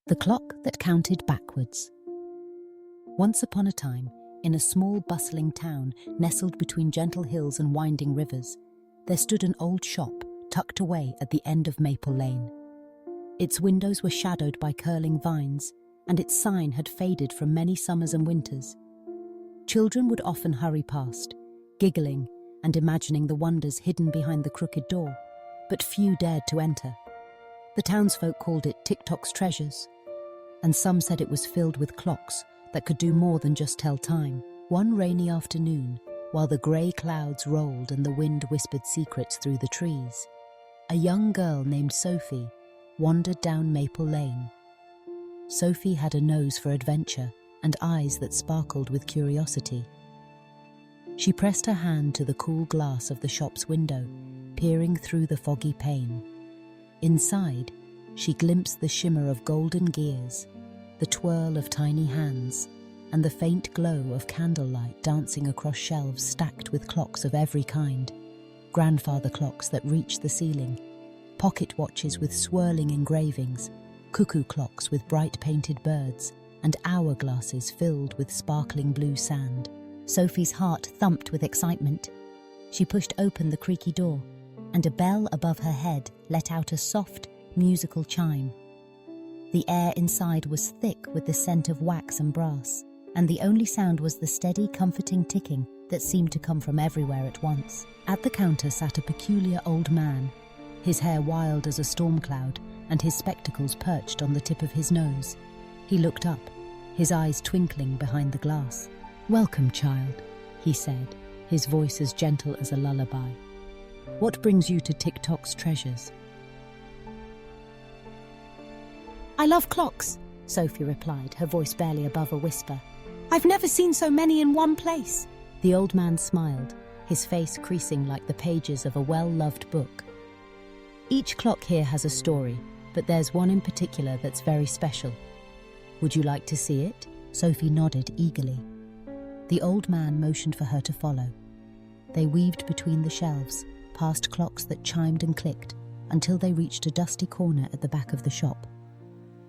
The clock that counted backwards. Once upon a time, in a small bustling town nestled between gentle hills and winding rivers, there stood an old shop tucked away at the end of Maple Lane. Its windows were shadowed by curling vines, and its sign had faded from many summers and winters. Children would often hurry past, giggling and imagining the wonders hidden behind the crooked door, but few dared to enter. The townsfolk called it TikTok's treasures, and some said it was filled with clocks that could do more than just tell time. One rainy afternoon, while the grey clouds rolled and the wind whispered secrets through the trees, a young girl named Sophie wandered down Maple Lane. Sophie had a nose for adventure and eyes that sparkled with curiosity. She pressed her hand to the cool glass of the shop's window, peering through the foggy pane. Inside, she glimpsed the shimmer of golden gears, the twirl of tiny hands, and the faint glow of candlelight dancing across shelves stacked with clocks of every kind. Grandfather clocks that reached the ceiling, pocket watches with swirling engravings, cuckoo clocks with bright painted birds, and hourglasses filled with sparkling blue sand. Sophie's heart thumped with excitement. She pushed open the creaky door, and a bell above her head let out a soft, musical chime. The air inside was thick with the scent of wax and brass, and the only sound was the steady, comforting ticking that seemed to come from everywhere at once. At the counter sat a peculiar old man, his hair wild as a storm cloud and his spectacles perched on the tip of his nose. He looked up, his eyes twinkling behind the glass. "Welcome, child," he said, his voice as gentle as a lullaby. "What brings you to TikTok's treasures?" "I love clocks," Sophie replied, her voice barely above a whisper. "I've never seen so many in one place." The old man smiled, his face creasing like the pages of a well-loved book. "Each clock here has a story, but there's one in particular that's very special. Would you like to see it?" Sophie nodded eagerly. The old man motioned for her to follow. They weaved between the shelves, past clocks that chimed and clicked, until they reached a dusty corner at the back of the shop.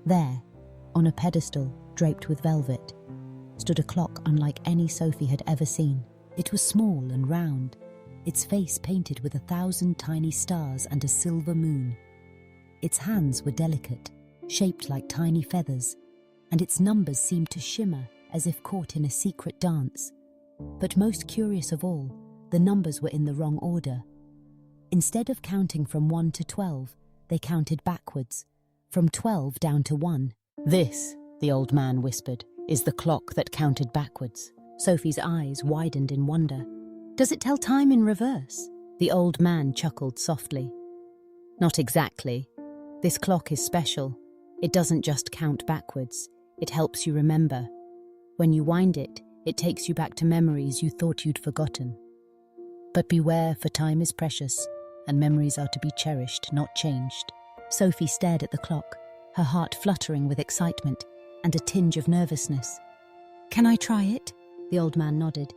There, on a pedestal draped with velvet, stood a clock unlike any Sophie had ever seen. It was small and round, its face painted with 1,000 tiny stars and a silver moon. Its hands were delicate, shaped like tiny feathers, and its numbers seemed to shimmer as if caught in a secret dance. But most curious of all, the numbers were in the wrong order. Instead of counting from 1 to 12, they counted backwards, from 12 down to 1. "This," the old man whispered, "is the clock that counted backwards." Sophie's eyes widened in wonder. "Does it tell time in reverse?" The old man chuckled softly. "Not exactly. This clock is special. It doesn't just count backwards. It helps you remember. When you wind it, it takes you back to memories you thought you'd forgotten. But beware, for time is precious, and memories are to be cherished, not changed." Sophie stared at the clock, her heart fluttering with excitement and a tinge of nervousness. "Can I try it?" The old man nodded.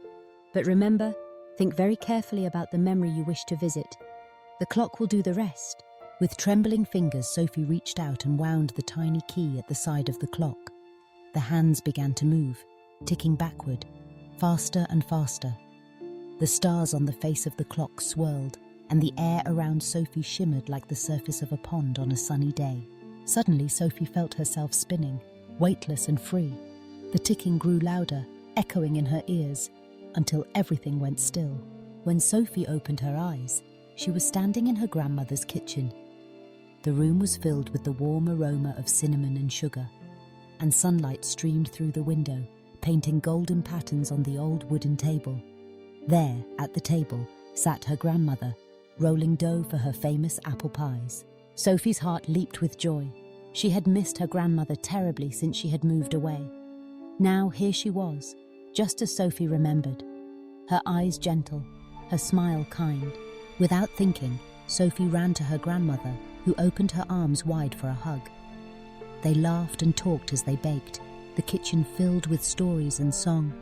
"But remember, think very carefully about the memory you wish to visit. The clock will do the rest." With trembling fingers, Sophie reached out and wound the tiny key at the side of the clock. The hands began to move, ticking backward, faster and faster. The stars on the face of the clock swirled, and the air around Sophie shimmered like the surface of a pond on a sunny day. Suddenly, Sophie felt herself spinning, weightless and free. The ticking grew louder, echoing in her ears, until everything went still. When Sophie opened her eyes, she was standing in her grandmother's kitchen. The room was filled with the warm aroma of cinnamon and sugar, and sunlight streamed through the window, painting golden patterns on the old wooden table. There, at the table, sat her grandmother, rolling dough for her famous apple pies. Sophie's heart leaped with joy. She had missed her grandmother terribly since she had moved away. Now here she was, just as Sophie remembered, her eyes gentle, her smile kind. Without thinking, Sophie ran to her grandmother, who opened her arms wide for a hug. They laughed and talked as they baked, the kitchen filled with stories and song.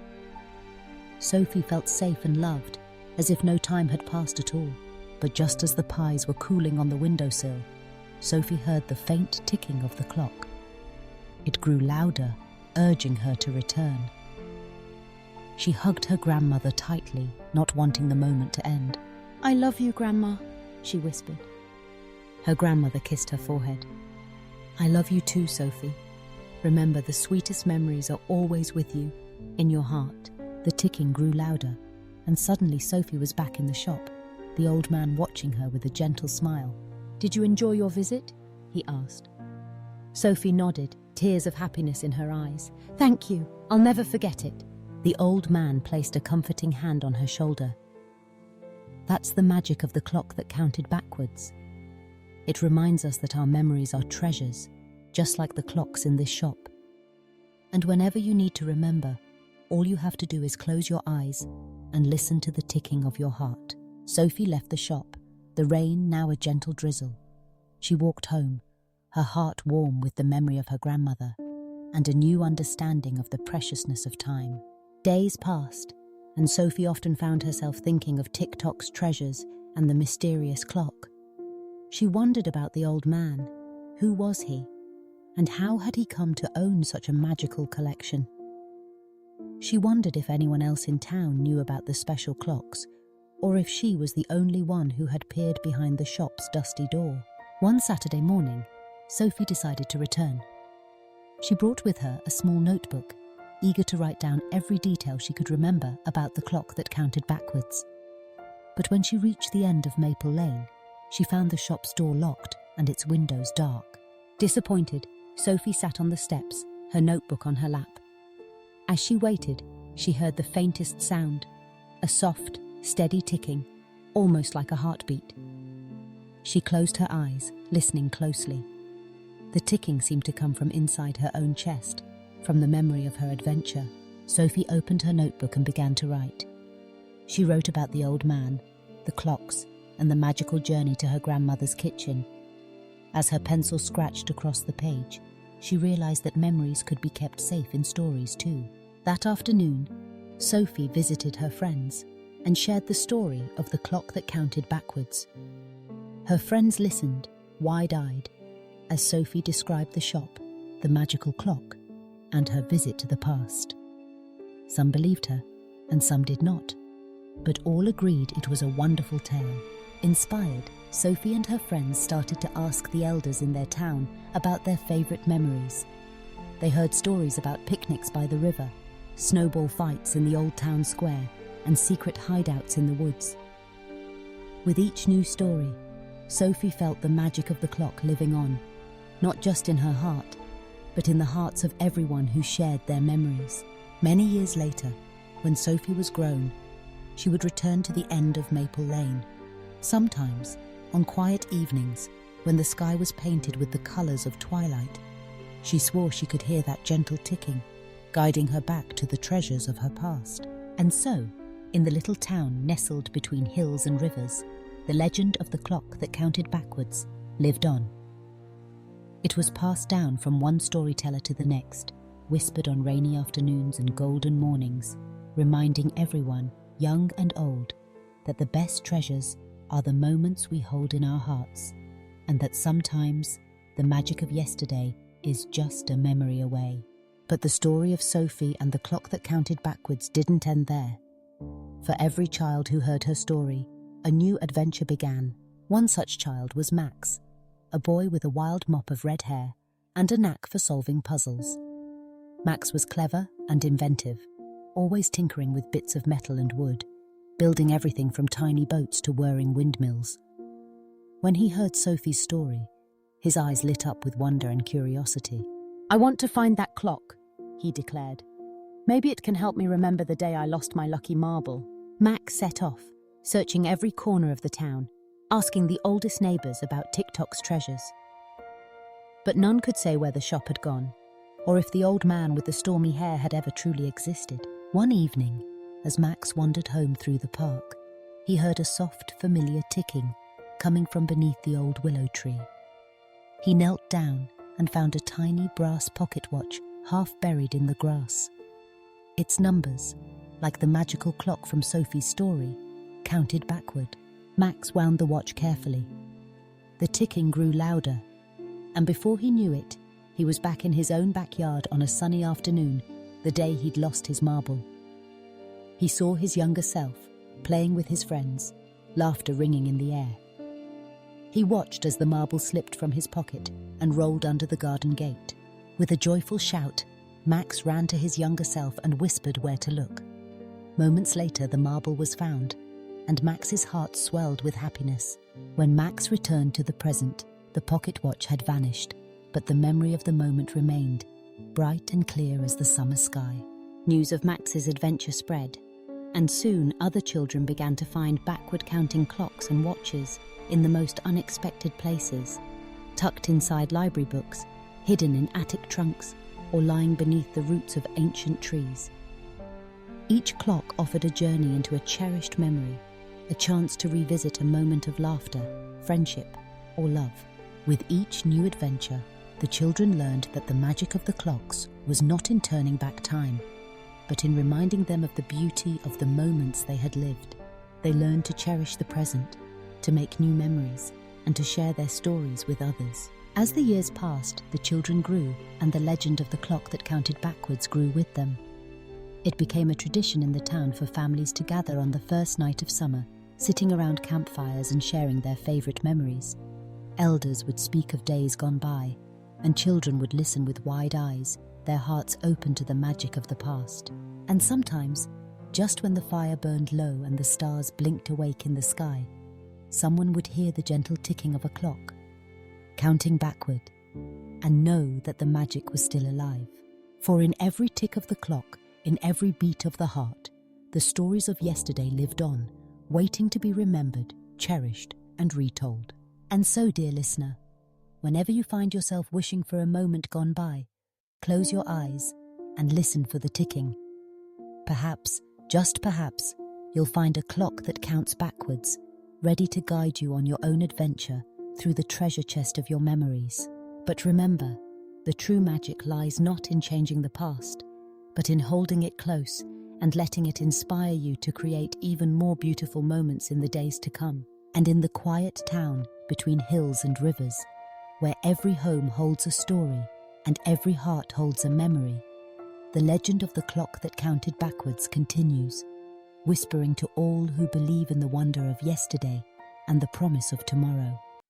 Sophie felt safe and loved, as if no time had passed at all. But just as the pies were cooling on the windowsill, Sophie heard the faint ticking of the clock. It grew louder, urging her to return. She hugged her grandmother tightly, not wanting the moment to end. I love you, Grandma, she whispered. Her grandmother kissed her forehead. I love you too, Sophie. Remember, the sweetest memories are always with you, in your heart. The ticking grew louder, and suddenly Sophie was back in the shop, the old man watching her with a gentle smile. Did you enjoy your visit? He asked. Sophie nodded, tears of happiness in her eyes. Thank you, I'll never forget it. The old man placed a comforting hand on her shoulder. That's the magic of the clock that counted backwards. It reminds us that our memories are treasures, just like the clocks in this shop. And whenever you need to remember, all you have to do is close your eyes and listen to the ticking of your heart. Sophie left the shop, the rain now a gentle drizzle. She walked home, her heart warm with the memory of her grandmother and a new understanding of the preciousness of time. Days passed, and Sophie often found herself thinking of TikTok's treasures and the mysterious clock. She wondered about the old man. Who was he? And how had he come to own such a magical collection? She wondered if anyone else in town knew about the special clocks, or if she was the only one who had peered behind the shop's dusty door. One Saturday morning, Sophie decided to return. She brought with her a small notebook, eager to write down every detail she could remember about the clock that counted backwards. But when she reached the end of Maple Lane, she found the shop's door locked and its windows dark. Disappointed, Sophie sat on the steps, her notebook on her lap. As she waited, she heard the faintest sound, a soft, steady ticking, almost like a heartbeat. She closed her eyes, listening closely. The ticking seemed to come from inside her own chest, from the memory of her adventure. Sophie opened her notebook and began to write. She wrote about the old man, the clocks, and the magical journey to her grandmother's kitchen. As her pencil scratched across the page, she realized that memories could be kept safe in stories too. That afternoon, Sophie visited her friends and shared the story of the clock that counted backwards. Her friends listened, wide-eyed, as Sophie described the shop, the magical clock, and her visit to the past. Some believed her, and some did not, but all agreed it was a wonderful tale. Inspired, Sophie and her friends started to ask the elders in their town about their favorite memories. They heard stories about picnics by the river, snowball fights in the old town square, and secret hideouts in the woods. With each new story, Sophie felt the magic of the clock living on, not just in her heart, but in the hearts of everyone who shared their memories. Many years later, when Sophie was grown, she would return to the end of Maple Lane. Sometimes, on quiet evenings, when the sky was painted with the colours of twilight, she swore she could hear that gentle ticking, guiding her back to the treasures of her past. And so, in the little town nestled between hills and rivers, the legend of the clock that counted backwards lived on. It was passed down from one storyteller to the next, whispered on rainy afternoons and golden mornings, reminding everyone, young and old, that the best treasures are the moments we hold in our hearts, and that sometimes the magic of yesterday is just a memory away. But the story of Sophie and the clock that counted backwards didn't end there. For every child who heard her story, a new adventure began. One such child was Max, a boy with a wild mop of red hair and a knack for solving puzzles. Max was clever and inventive, always tinkering with bits of metal and wood, building everything from tiny boats to whirring windmills. When he heard Sophie's story, his eyes lit up with wonder and curiosity. "I want to find that clock," he declared. "Maybe it can help me remember the day I lost my lucky marble." Max set off, searching every corner of the town, asking the oldest neighbours about TikTok's treasures. But none could say where the shop had gone, or if the old man with the stormy hair had ever truly existed. One evening, as Max wandered home through the park, he heard a soft, familiar ticking coming from beneath the old willow tree. He knelt down and found a tiny brass pocket watch half buried in the grass. Its numbers, like the magical clock from Sophie's story, counted backward. Max wound the watch carefully. The ticking grew louder, and before he knew it, he was back in his own backyard on a sunny afternoon, the day he'd lost his marble. He saw his younger self, playing with his friends, laughter ringing in the air. He watched as the marble slipped from his pocket and rolled under the garden gate. With a joyful shout, Max ran to his younger self and whispered where to look. Moments later, the marble was found, and Max's heart swelled with happiness. When Max returned to the present, the pocket watch had vanished, but the memory of the moment remained, bright and clear as the summer sky. News of Max's adventure spread, and soon other children began to find backward-counting clocks and watches in the most unexpected places, tucked inside library books, hidden in attic trunks, or lying beneath the roots of ancient trees. Each clock offered a journey into a cherished memory, a chance to revisit a moment of laughter, friendship, or love. With each new adventure, the children learned that the magic of the clocks was not in turning back time, but in reminding them of the beauty of the moments they had lived. They learned to cherish the present, to make new memories, and to share their stories with others. As the years passed, the children grew, and the legend of the clock that counted backwards grew with them. It became a tradition in the town for families to gather on the first night of summer, sitting around campfires and sharing their favorite memories. Elders would speak of days gone by, and children would listen with wide eyes, their hearts open to the magic of the past. And sometimes, just when the fire burned low and the stars blinked awake in the sky, someone would hear the gentle ticking of a clock, counting backward, and know that the magic was still alive. For in every tick of the clock, in every beat of the heart, the stories of yesterday lived on, waiting to be remembered, cherished, and retold. And so, dear listener, whenever you find yourself wishing for a moment gone by, close your eyes and listen for the ticking. Perhaps, just perhaps, you'll find a clock that counts backwards, ready to guide you on your own adventure through the treasure chest of your memories. But remember, the true magic lies not in changing the past, but in holding it close and letting it inspire you to create even more beautiful moments in the days to come. And in the quiet town between hills and rivers, where every home holds a story and every heart holds a memory, the legend of the clock that counted backwards continues, whispering to all who believe in the wonder of yesterday and the promise of tomorrow.